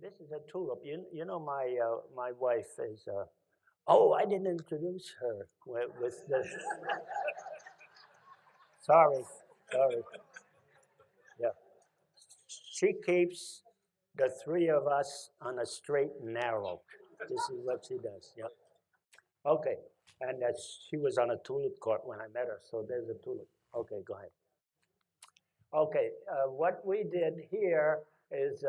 This is a tulip. You know my wife is. Oh, I didn't introduce her with this. Sorry, sorry. Yeah, she keeps the three of us on a straight and narrow. This is what she does. Yep. Okay, and she was on a tulip court when I met her. So there's a tulip. Okay, go ahead. Okay, what we did here is,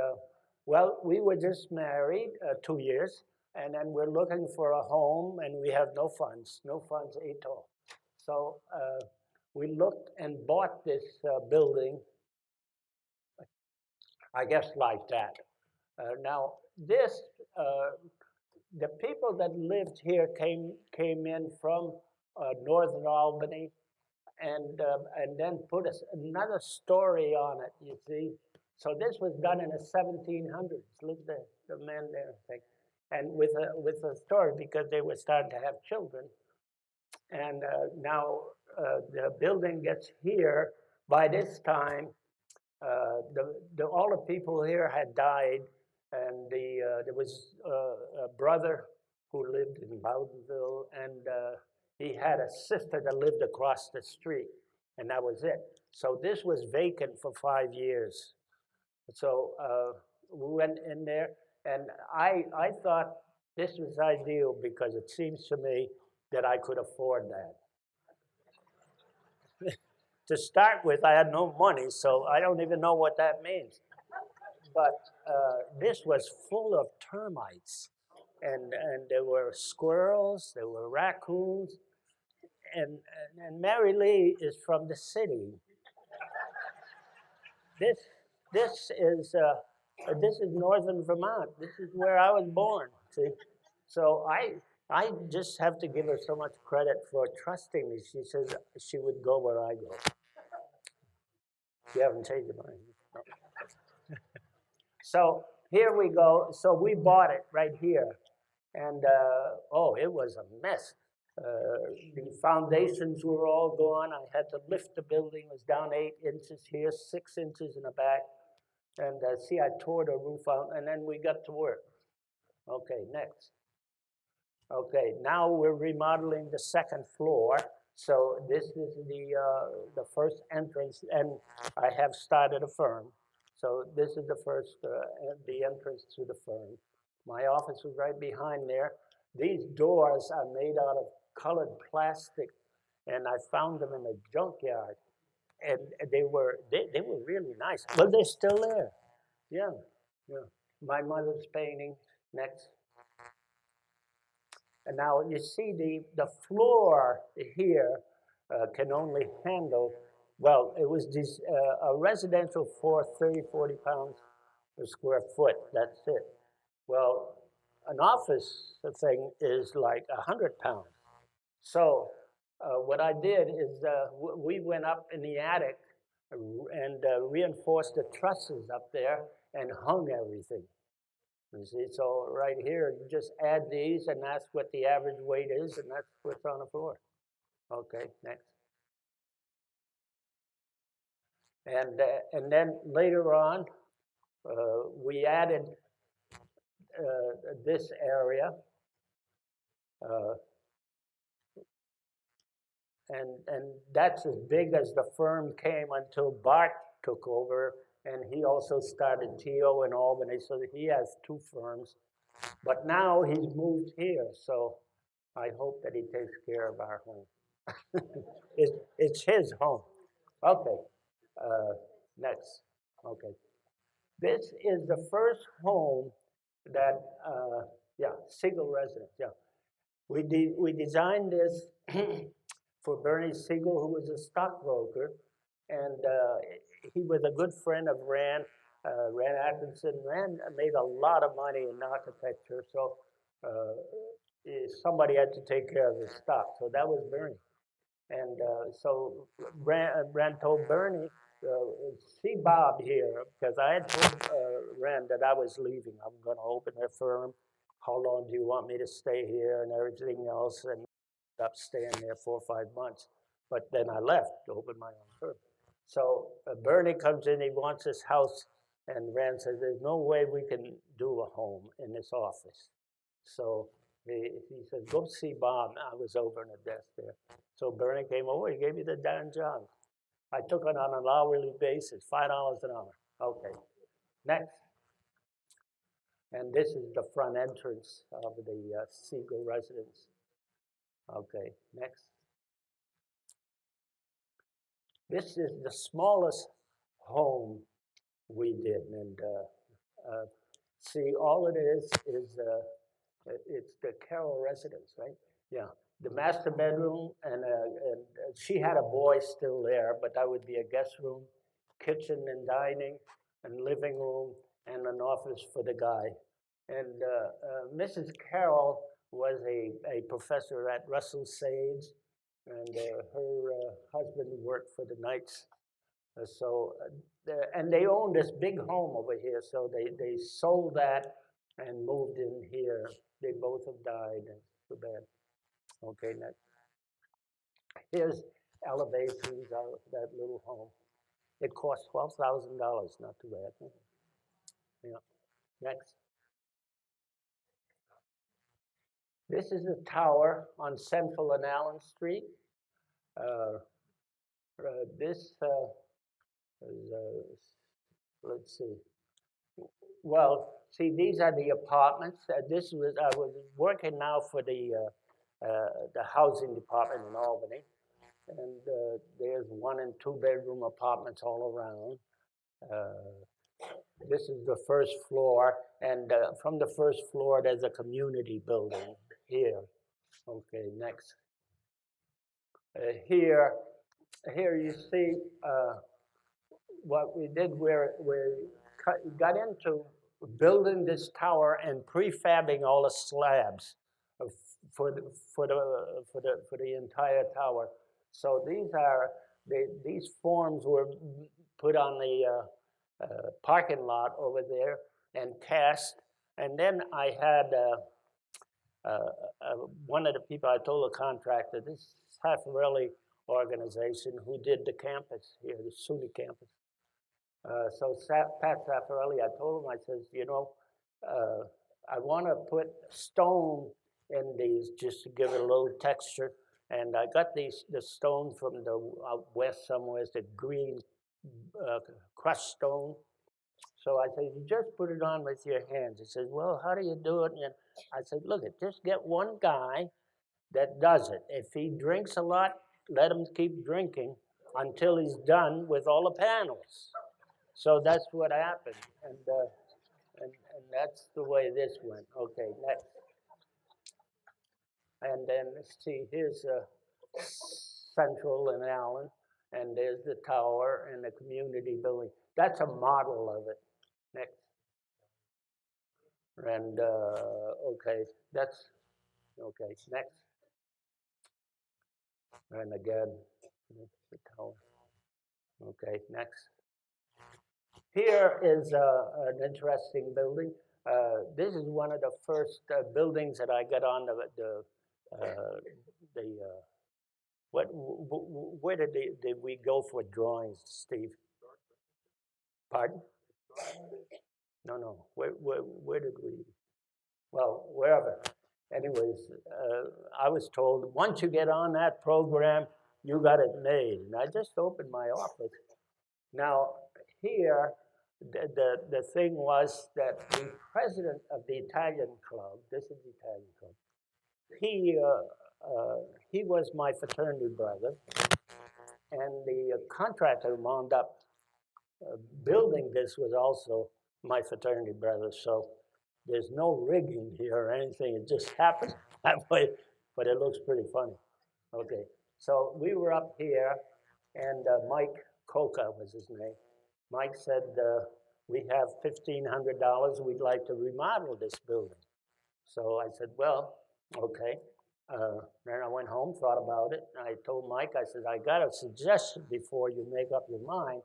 well, we were just married 2 years, and then we're looking for a home, and we have no funds at all. So we looked and bought this building, I guess like that. Now, this, the people that lived here came in from northern Albany, and then put another story on it, you see. So this was done in the 1700s. Look there, the man there, I think. And with a story because they were starting to have children. And now the building gets here. By this time, all the people here had died, and there was a brother who lived in Bowdenville, and he had a sister that lived across the street, and that was it. So this was vacant for 5 years. So we went in there, and I thought this was ideal because it seems to me that I could afford that. To start with, I had no money, so I don't even know what that means. But this was full of termites, and there were squirrels, there were raccoons, and Mary Lee is from the city. This this is northern Vermont. This is where I was born. See, so I just have to give her so much credit for trusting me. She says she would go where I go. You haven't changed your mind. No. So here we go. So we bought it right here, and oh, it was a mess. The foundations were all gone. I had to lift the building. It was down 8 inches here, 6 inches in the back. And see, I tore the roof out, and then we got to work. Okay, next. Okay, now we're remodeling the second floor. So this is the first entrance, and I have started a firm. So this is the entrance to the firm. My office is right behind there. These doors are made out of colored plastic, and I found them in a junkyard, and they were really nice. But they're still there. Yeah, yeah. My mother's painting next. And now you see the floor here can only handle, well, it was a residential floor, 30, 40 pounds per square foot. That's it. Well, an office thing is like 100 pounds. So what I did is we went up in the attic and reinforced the trusses up there and hung everything. You see, so right here, you just add these, and that's what the average weight is, and that's what's on the floor. Okay, next. And then later on, we added this area, uh, and that's as big as the firm came until Bart took over, and he also started TO in Albany, so that he has two firms. But now he's moved here, so I hope that he takes care of our home. It's his home. Okay, uh, next. Okay, this is the first home that, yeah, single residence. Yeah, we designed this for Bernie Siegel, who was a stockbroker, and he was a good friend of Rand. Rand Atkinson. Rand made a lot of money in architecture, so somebody had to take care of his stock. So that was Bernie. And so Rand told Bernie, see Bob here, because I had told Rand that I was leaving. I'm going to open a firm. How long do you want me to stay here and everything else? And I ended up staying there 4 or 5 months. But then I left to open my own firm. So Bernie comes in, he wants his house, And Rand said, there's no way we can do a home in this office. So he said, go see Bob. I was over in the desk there. So Bernie came over, he gave me the darn job. I took it on an hourly basis, $5 an hour. Okay, next. And this is the front entrance of the Siegel residence. Okay, next. This is the smallest home we did, and see, all it is it's the Carroll residence, right? Yeah, the master bedroom, and she had a boy still there, but that would be a guest room, kitchen and dining, and living room, and an office for the guy. And Mrs. Carroll was a professor at Russell Sage, and her husband worked for the Knights. And they owned this big home over here, so they sold that and moved in here. They both have died, and too bad. Okay, next. Here's elevations of that little home. It cost $12,000, not too bad. Yeah, next. This is a tower on Central and Allen Street. This is, let's see. Well, see, these are the apartments. I was working now for the housing department in Albany, and there's 1 and 2 bedroom apartments all around. This is the first floor, and from the first floor, there's a community building here. Okay, next. Here you see what we did. We got into building this tower and prefabbing all the slabs for the entire tower. So these forms were put on the parking lot over there and cast. And then I had one of the people, I told the contractor, this Raffarelli organization who did the campus here, the SUNY campus. So Pat Raffarelli, I told him, I says, you know, I want to put stone in these just to give it a little texture. And I got the stone from the out west somewhere, it's the green crushed stone. So I said, you just put it on with your hands. He says, well, how do you do it? And I said, look, just get one guy that does it. If he drinks a lot, let him keep drinking until he's done with all the panels. So that's what happened, and that's the way this went. Okay, next. And then let's see, here's Central and Allen, and there's the tower and the community building. That's a model of it. Next. And okay, that's okay. Next. And again, the tower. Okay, next. Here is an interesting building. This is one of the first buildings that I got on where did we go for drawings, Steve? Pardon? No. Where did we? Well, wherever. Anyways, I was told once you get on that program, you got it made. And I just opened my office. Now here, the thing was that the president of the Italian club, this is the Italian club, he was my fraternity brother, and the contractor who wound up building this was also my fraternity brother. So there's no rigging here or anything. It just happened that way, but it looks pretty funny. Okay, so we were up here, and Mike Coca was his name. Mike said, we have $1,500. We'd like to remodel this building. So I said, well, okay. Then I went home, thought about it, and I told Mike, I said, I got a suggestion before you make up your mind,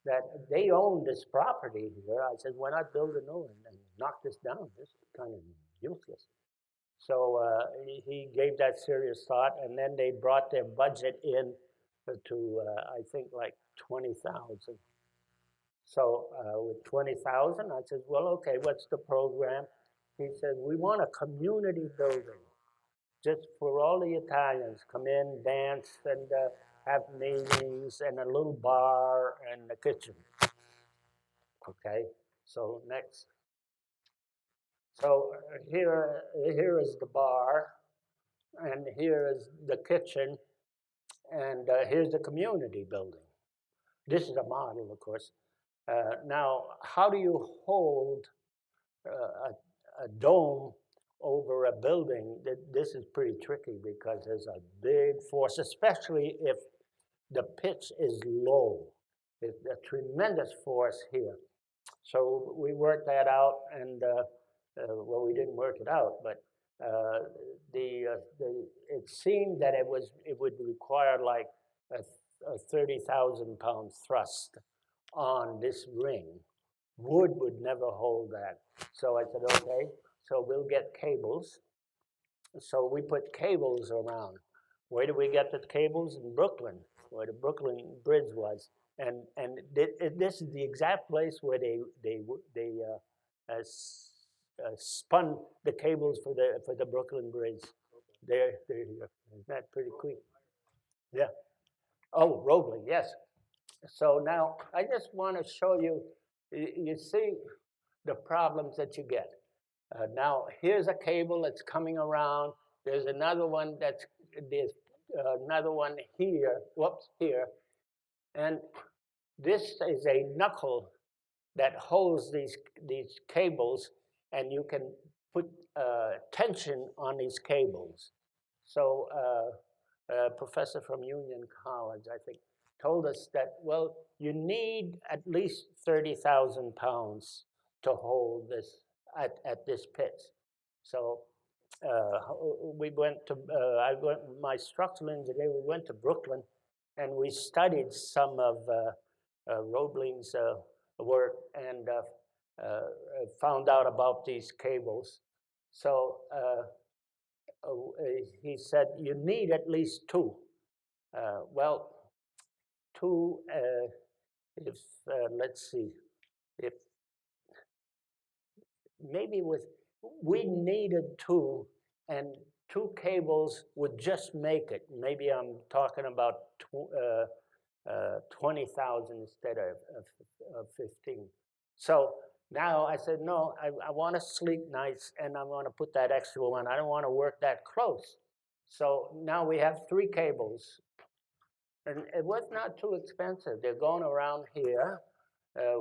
that they own this property here. I said, why not build a new one and knock this down? This is kind of useless. So he gave that serious thought, and then they brought their budget in to, I think, like $20,000. So with 20,000, I said, well, okay, what's the program? He said, we want a community building just for all the Italians, come in, dance, and have meetings, and a little bar and a kitchen. Okay, so next. So here is the bar, and here is the kitchen, and here's the community building. This is a model, of course. Now, how do you hold a dome over a building? This is pretty tricky because there's a big force, especially if the pitch is low. There's a tremendous force here. So we worked that out, and well, we didn't work it out, but it seemed that it would require like a 30,000-pound thrust on this ring. Wood would never hold that. So I said, okay, so we'll get cables. So we put cables around. Where did we get the cables? In Brooklyn, where the Brooklyn Bridge was. And this is the exact place where they spun the cables for the Brooklyn Bridge. There, isn't that pretty cool? Yeah. Oh, Roebling, yes. So now I just want to show you. You see the problems that you get. Now here's a cable that's coming around. There's another one there's another one here. Whoops, here, and this is a knuckle that holds these cables, and you can put tension on these cables. So a professor from Union College, I think, told us that, well, you need at least 30,000 pounds to hold this at this pitch. So we went to, I went with my structural engineer, we went to Brooklyn, and we studied some of Roebling's work, and found out about these cables. So he said, you need at least two. Well, two, if, let's see, if maybe we needed two, and two cables would just make it. Maybe I'm talking about 20,000 instead of 15. So now I said, no, I want to sleep nice, and I want to put that extra one. I don't want to work that close. So now we have three cables. And it was not too expensive. They're going around here.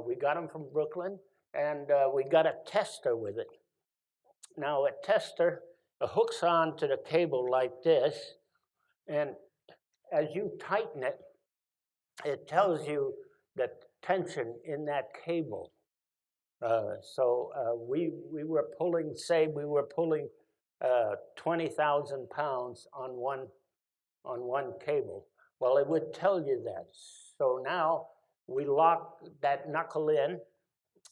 We got them from Brooklyn, and we got a tester with it. Now a tester hooks on to the cable like this, and as you tighten it, it tells you the tension in that cable. So we were pulling, say we were pulling 20,000 pounds on one cable. Well, it would tell you that. So now we lock that knuckle in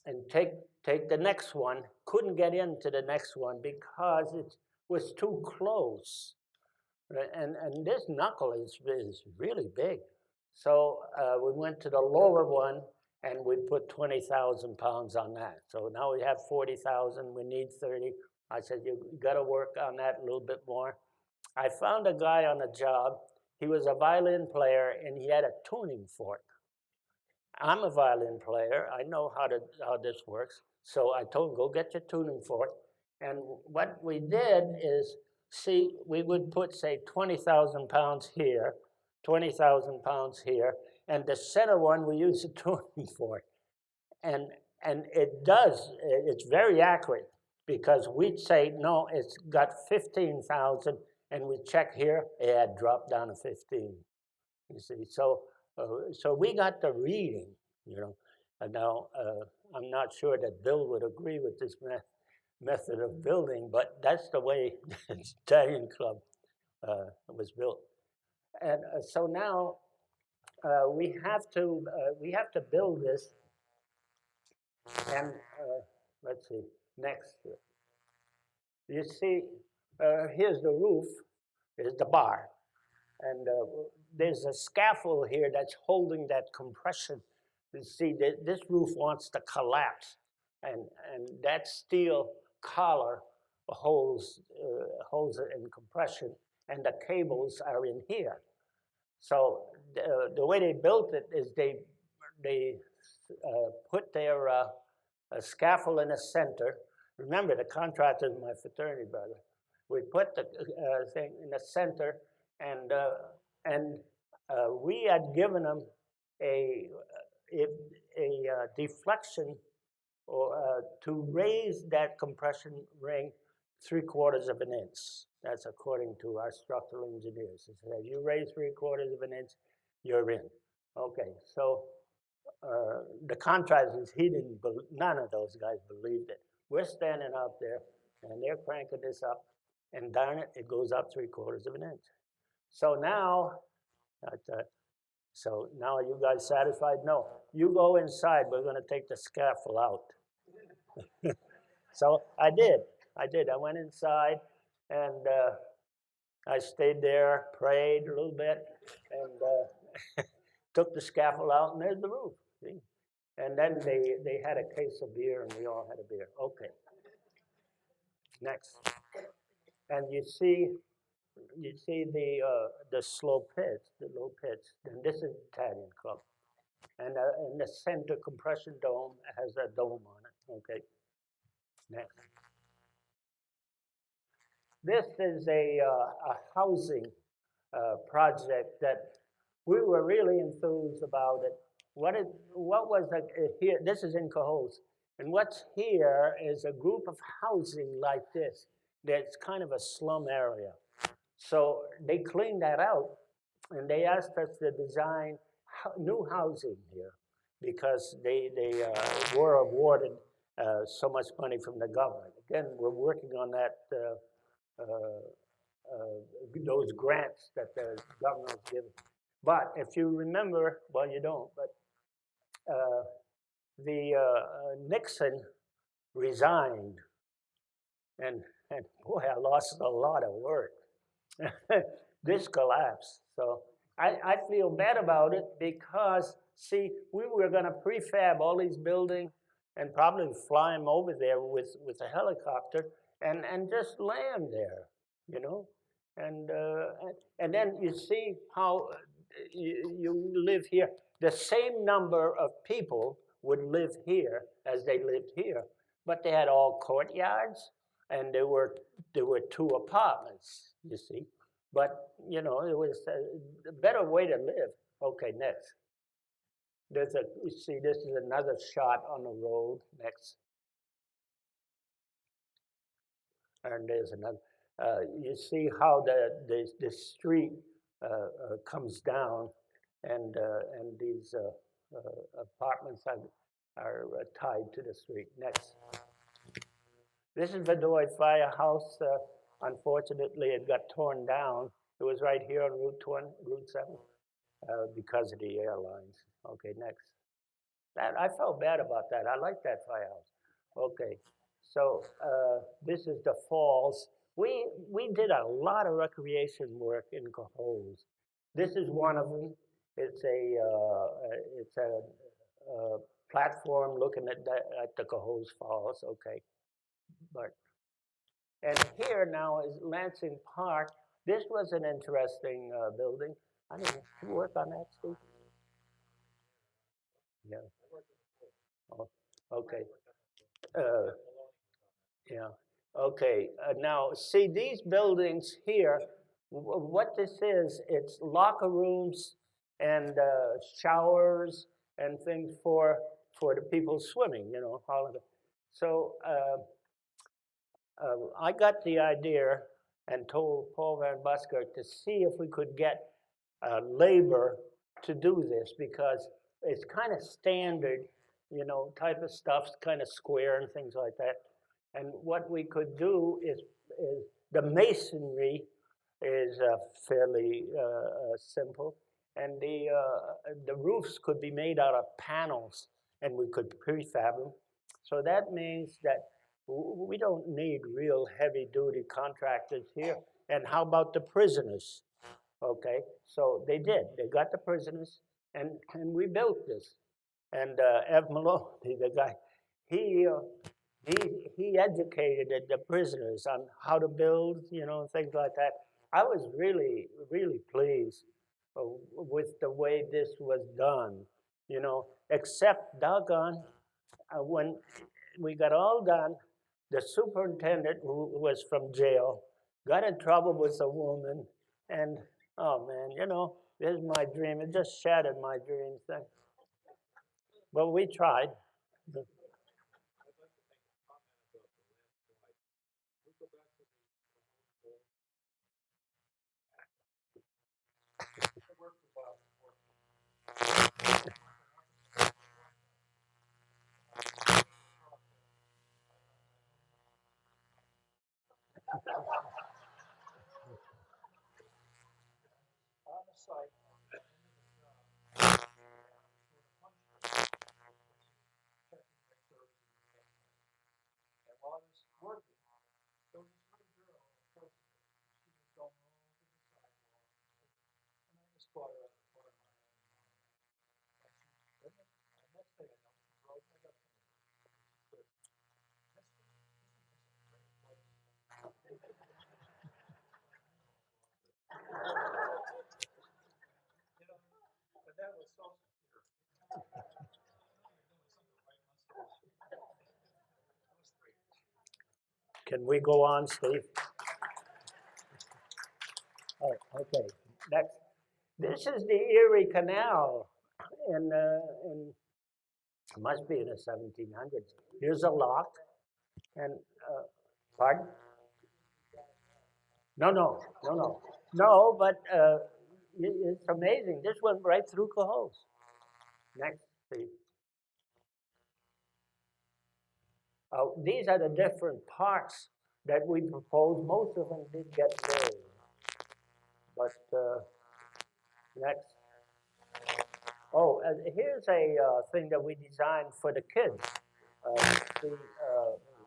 and take the next one. Couldn't get into the next one because it was too close. And this knuckle is really big. So we went to the lower one, and we put 20,000 pounds on that. So now we have 40,000, we need 30. I said, you got to work on that a little bit more. I found a guy on a job. He was a violin player, and he had a tuning fork. I'm a violin player. I know how this works. So I told him, go get your tuning fork. And what we did is, see, we would put, say, 20,000 pounds here, 20,000 pounds here, and the center one we use a tuning fork. And it's very accurate, because we'd say, no, it's got 15,000, and we check here, it had dropped down to 15. You see, so we got the reading, you know. And now I'm not sure that Bill would agree with this method of building, but that's the way the Italian Club was built. And so now we have to build this. And let's see, next. You see, here's the roof, here's the bar. And there's a scaffold here that's holding that compression, You see, this roof wants to collapse, and that steel collar holds it in compression, and the cables are in here. So the way they built it is they put their scaffold in the center. Remember, the contractor is my fraternity brother. We put the thing in the center, and we had given them a deflection or to raise that compression ring 3/4 of an inch. That's according to our structural engineers. It says you raise 3/4 of an inch, you're in. Okay, so the contractors, none of those guys believed it. We're standing out there, and they're cranking this up, and darn it, it goes up 3/4 of an inch. So now, are you guys satisfied? No. You go inside. We're going to take the scaffold out. So I did. I went inside, and I stayed there, prayed a little bit, and took the scaffold out, and there's the roof. See? And then they had a case of beer, and we all had a beer. Okay. Next. And you see the slow pitch, the low pitch, and this is Italian club. And the center compression dome has a dome on it. Okay. Next. This is a housing project that we were really enthused about it. What was here? This is in Cohoes, and what's here is a group of housing like this. That's kind of a slum area. So they cleaned that out, and they asked us to design new housing here because they were awarded so much money from the government. Again, we're working on that. Those grants that the government was giving. But if you remember, well, you don't, but Nixon resigned, and boy, I lost a lot of work. This collapsed. So I feel bad about it because, see, we were going to prefab all these buildings and probably fly them over there with a helicopter and just land there, you know. And then you see how you live here. The same number of people would live here as they lived here, but they had all courtyards, and there were 2 apartments, you see. But, you know, it was a better way to live. Okay, next. You see, this is another shot on the road. Next. And there's another. You see how the street comes down, and these apartments are tied to the street. Next. This is Bedoy Firehouse. Unfortunately, it got torn down. It was right here on Route 7, because of the airlines. Okay, next. I felt bad about that. I like that firehouse. Okay, so this is the falls. We did a lot of recreation work in Cohoes. This is one of them. It's a platform looking at the Cohoes Falls. Okay, and here now is Lansing Park. This was an interesting building. I didn't work on that, Steve. Yeah. Oh, okay. Yeah. Okay. Now, see these buildings here. What this is, it's locker rooms and showers and things for the people swimming. You know, all of it. So I got the idea and told Paul Van Busker to see if we could get labor to do this, because it's kind of standard, you know, type of stuff, kind of square and things like that. And what we could do is the masonry is fairly simple, and the roofs could be made out of panels, and we could prefab them. So that means that we don't need real heavy-duty contractors here. And how about the prisoners? Okay, so they did. They got the prisoners, and we built this. And Ev Maloney, the guy, he, uh, he educated the prisoners on how to build, things like that. I was really, really pleased with the way this was done, except doggone, when we got all done, the superintendent, who was from jail, got in trouble with a woman, and oh man, this is my dream. It just shattered my dreams. But we tried. Can we go on, Steve? Oh, okay. Next. This is the Erie Canal, in it must be in the 1700s. Here's a lock, and pardon? No. But it's amazing. This went right through Cohoes. Next, please. These are the different parts that we proposed. Most of them did get built, but next. Oh, here's a thing that we designed for the kids.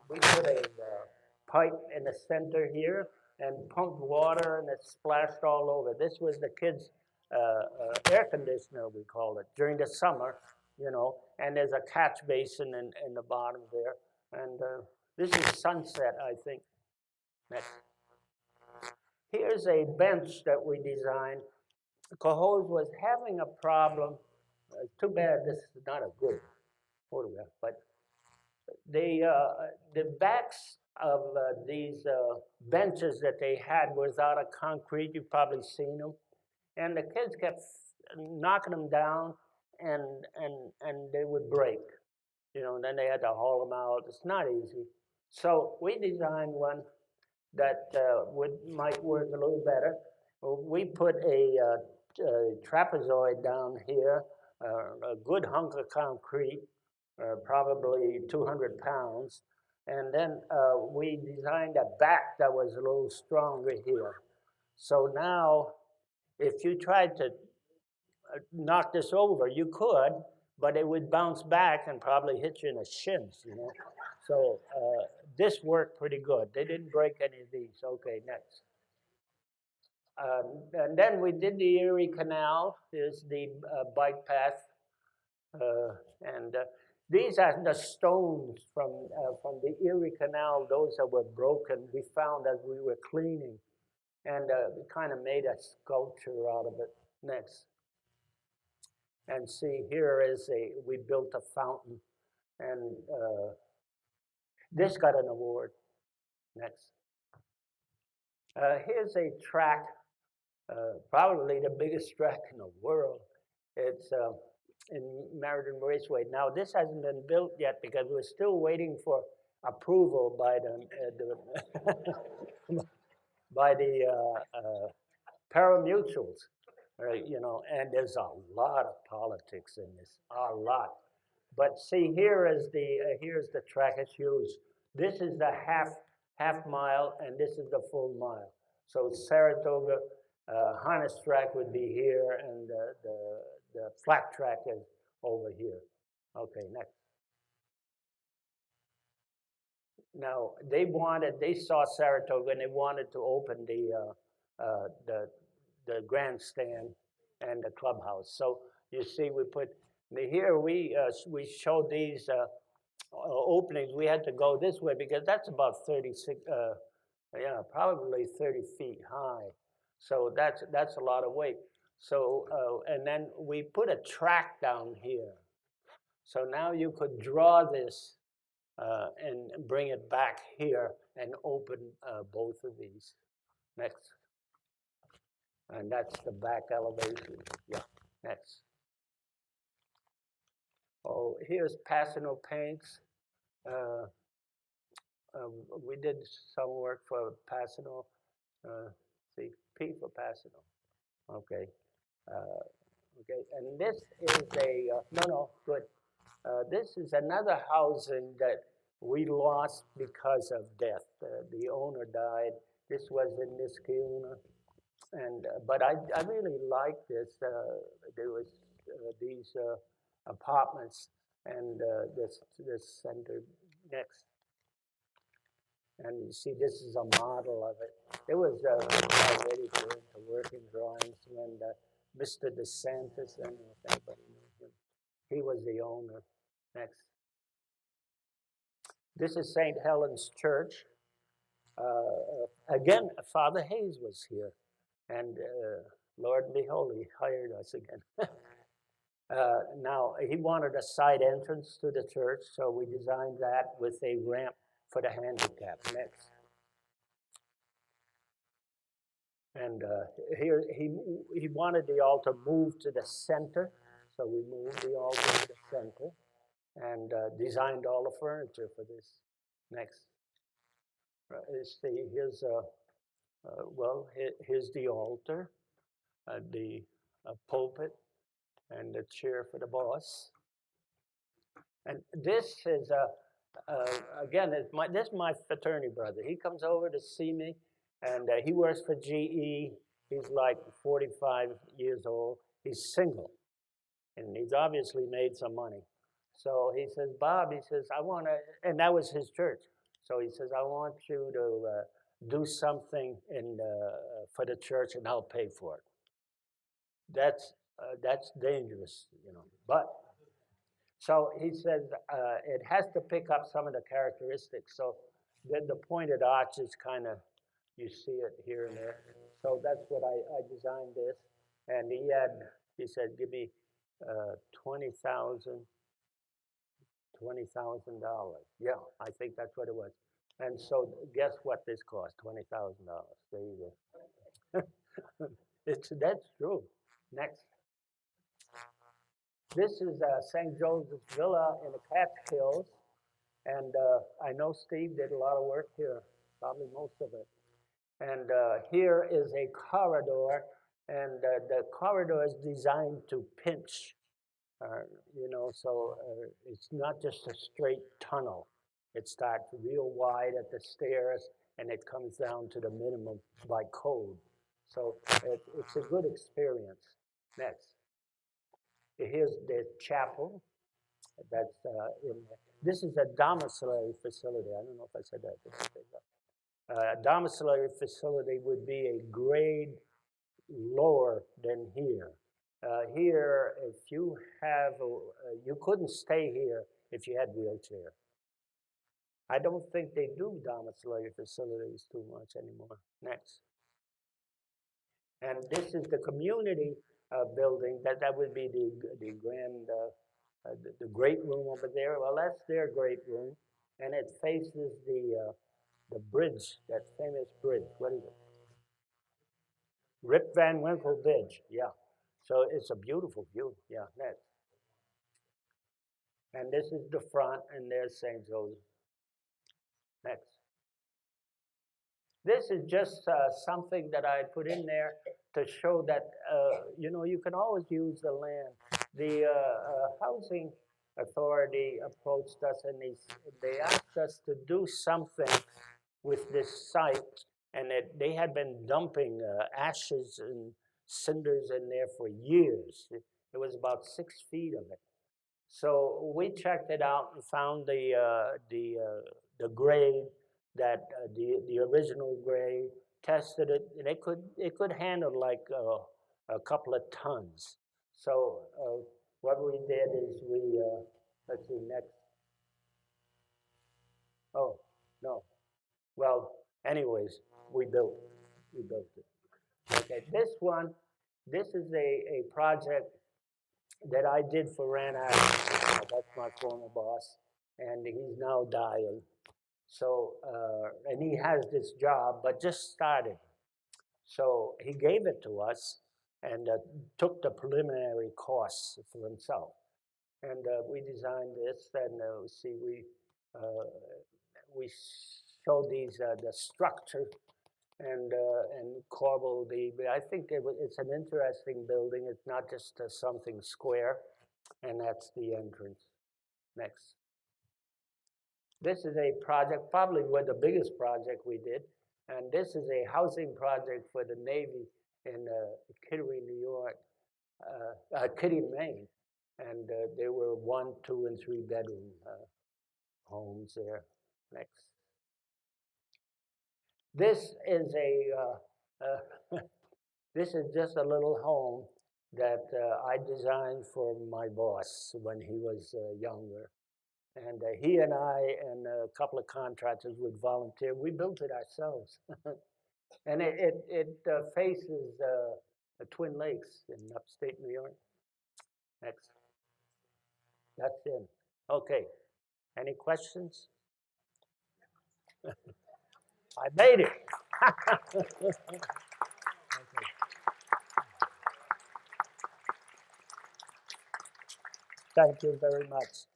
We put a pipe in the center here and pumped water, and it splashed all over. This was the kids' air conditioner, we call it, during the summer, and there's a catch basin in the bottom there. And this is Sunset, I think. Next. Here's a bench that we designed. Cohoes was having a problem. Too bad this is not a good photograph, but the backs of these benches that they had was out of concrete. You've probably seen them, and the kids kept knocking them down, and they would break. And then they had to haul them out. It's not easy. So we designed one that might work a little better. We put a trapezoid down here, a good hunk of concrete, probably 200 pounds. And then we designed a back that was a little stronger here. So now, if you tried to knock this over, you could, but it would bounce back and probably hit you in the shins, So this worked pretty good. They didn't break any of these. Okay, next. And then we did the Erie Canal. There's the bike path. And these are the stones from the Erie Canal, those that were broken, we found as we were cleaning. And we kind of made a sculpture out of it. Next. And see, here is we built a fountain. And this got an award. Next. Here's a track, probably the biggest track in the world. It's in Meriden Raceway. Now, this hasn't been built yet because we're still waiting for approval by the by the pari-mutuels, and there's a lot of politics in this, a lot. But see, here's the track. It's huge. This is the half mile, and this is the full mile. So Saratoga harness track would be here, and the flat track is over here. Okay, next. Now they saw Saratoga, and they wanted to open the grandstand and the clubhouse. So you see, we put Here we showed these openings. We had to go this way because that's about 36, probably 30 feet high. So that's a lot of weight. So and then we put a track down here. So now you could draw this and bring it back here and open both of these. Next. And that's the back elevation. Yeah, next. Oh, here's Pasino Paints. Uh, we did some work for Pasino. See, P for Pasino. Okay. Okay, and this is good. This is another housing that we lost because of death. The owner died. This was in Niskayuna, and but I really like this. There was these apartments and this center next. And you see, this is a model of it. It was already put into working drawings when Mr. DeSantis, I don't know if anybody knows him, he was the owner. Next. This is St. Helens Church. Again, Father Hayes was here. And Lord and behold, he hired us again. Now, he wanted a side entrance to the church, so we designed that with a ramp for the handicap. Next. And here, he wanted the altar moved to the center, so we moved the altar to the center and designed all the furniture for this. Next. See, here's here's the altar, the pulpit, and the chair for the boss. And this is again, this is my fraternity brother. He comes over to see me, and he works for GE. He's like 45 years old. He's single, and he's obviously made some money. So he says, Bob, he says, I want to, and that was his church. So he says, I want you to do something for the church, and I'll pay for it. That's dangerous, you know. But so he says it has to pick up some of the characteristics. So the pointed arch is kind of, you see it here and there. So that's what I designed this. And he said, give me $20,000. Yeah, I think that's what it was. And so guess what this cost? $20,000. There you go. That's true. Next. This is St. Joseph's Villa in the Catskills. And I know Steve did a lot of work here, probably most of it. And here is a corridor, and the corridor is designed to pinch, so it's not just a straight tunnel. It starts real wide at the stairs, and it comes down to the minimum by code. So it's a good experience. Next. Here's the chapel. That's this is a domiciliary facility. I don't know if I said that. A domiciliary facility would be a grade lower than here. Here, if you have, you couldn't stay here if you had wheelchair. I don't think they do domiciliary facilities too much anymore. Next. And this is the community building. That would be the grand, the great room over there. Well, that's their great room, and it faces the bridge, that famous bridge. What is it? Rip Van Winkle Bridge. Yeah. So it's a beautiful view. Yeah. Next. And this is the front, and there's St. Joseph. Next. This is just something that I put in there to show that, you can always use the land. The housing authority approached us, and they asked us to do something with this site, and they had been dumping ashes and cinders in there for years. It was about 6 feet of it. So we checked it out and found the grade, that the original grade, tested it, and it could handle like a couple of tons. So what we did is we, let's see, next. Oh, no. Well, anyways, we built it. Okay, this is a project that I did for Ranach. That's my former boss, and he's now dying. So, and he has this job, but just started. So he gave it to us and took the preliminary costs for himself. And we designed this, and see, we showed these the structure and corbel the. I think it's an interesting building. It's not just something square, and that's the entrance. Next. This is a project, probably the biggest project we did, and this is a housing project for the Navy in Kittery, New York, Kittery, Maine, and there were 1, 2, and 3 bedroom homes there. Next. This is this is just a little home that I designed for my boss when he was younger. And he and I and a couple of contractors would volunteer. We built it ourselves. And it faces the Twin Lakes in upstate New York. Next. That's it. Okay. Any questions? I made it. Okay. Thank you very much.